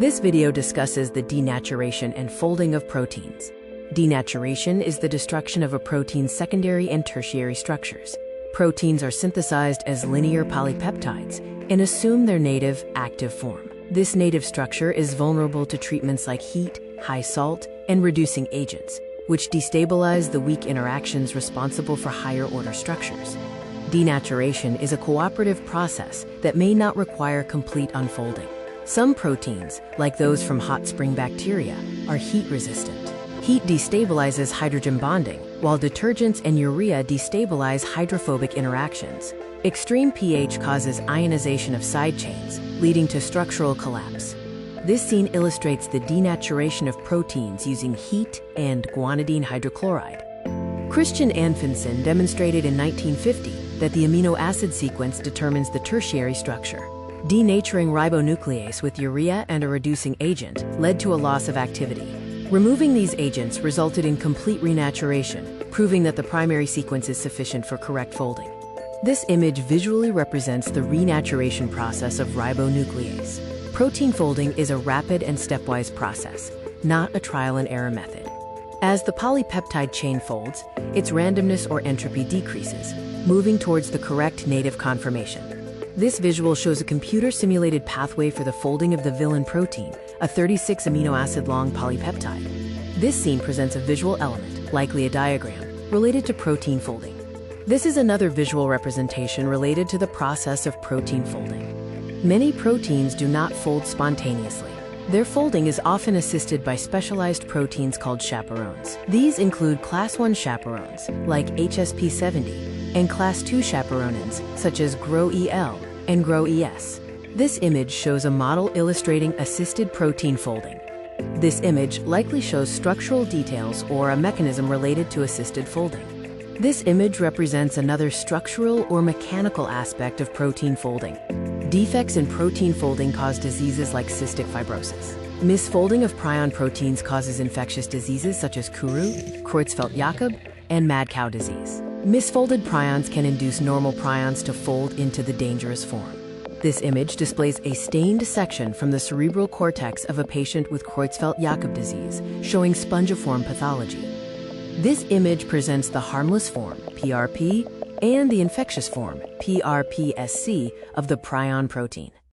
This video discusses the denaturation and folding of proteins. Denaturation is the destruction of a protein's secondary and tertiary structures. Proteins are synthesized as linear polypeptides and assume their native, active form. This native structure is vulnerable to treatments like heat, high salt, and reducing agents, which destabilize the weak interactions responsible for higher-order structures. Denaturation is a cooperative process that may not require complete unfolding. Some proteins, like those from hot spring bacteria, are heat-resistant. Heat destabilizes hydrogen bonding, while detergents and urea destabilize hydrophobic interactions. Extreme pH causes ionization of side chains, leading to structural collapse. This scene illustrates the denaturation of proteins using heat and guanidine hydrochloride. Christian Anfinsen demonstrated in 1950 that the amino acid sequence determines the tertiary structure. Denaturing ribonuclease with urea and a reducing agent led to a loss of activity. Removing these agents resulted in complete renaturation, proving that the primary sequence is sufficient for correct folding. This image visually represents the renaturation process of ribonuclease. Protein folding is a rapid and stepwise process, not a trial-and-error method. As the polypeptide chain folds, its randomness or entropy decreases, moving towards the correct native conformation. This visual shows a computer-simulated pathway for the folding of the villain protein, a 36 amino acid long polypeptide. This scene presents a visual element, likely a diagram, related to protein folding. This is another visual representation related to the process of protein folding. Many proteins do not fold spontaneously. Their folding is often assisted by specialized proteins called chaperones. These include Class I chaperones, like HSP70, and Class II chaperonins, such as GRO-EL and GRO-ES. This image shows a model illustrating assisted protein folding. This image likely shows structural details or a mechanism related to assisted folding. This image represents another structural or mechanical aspect of protein folding. Defects in protein folding cause diseases like cystic fibrosis. Misfolding of prion proteins causes infectious diseases such as Kuru, Creutzfeldt-Jakob, and mad cow disease. Misfolded prions can induce normal prions to fold into the dangerous form. This image displays a stained section from the cerebral cortex of a patient with Creutzfeldt-Jakob disease, showing spongiform pathology. This image presents the harmless form, PRP, and the infectious form, PRPSC, of the prion protein.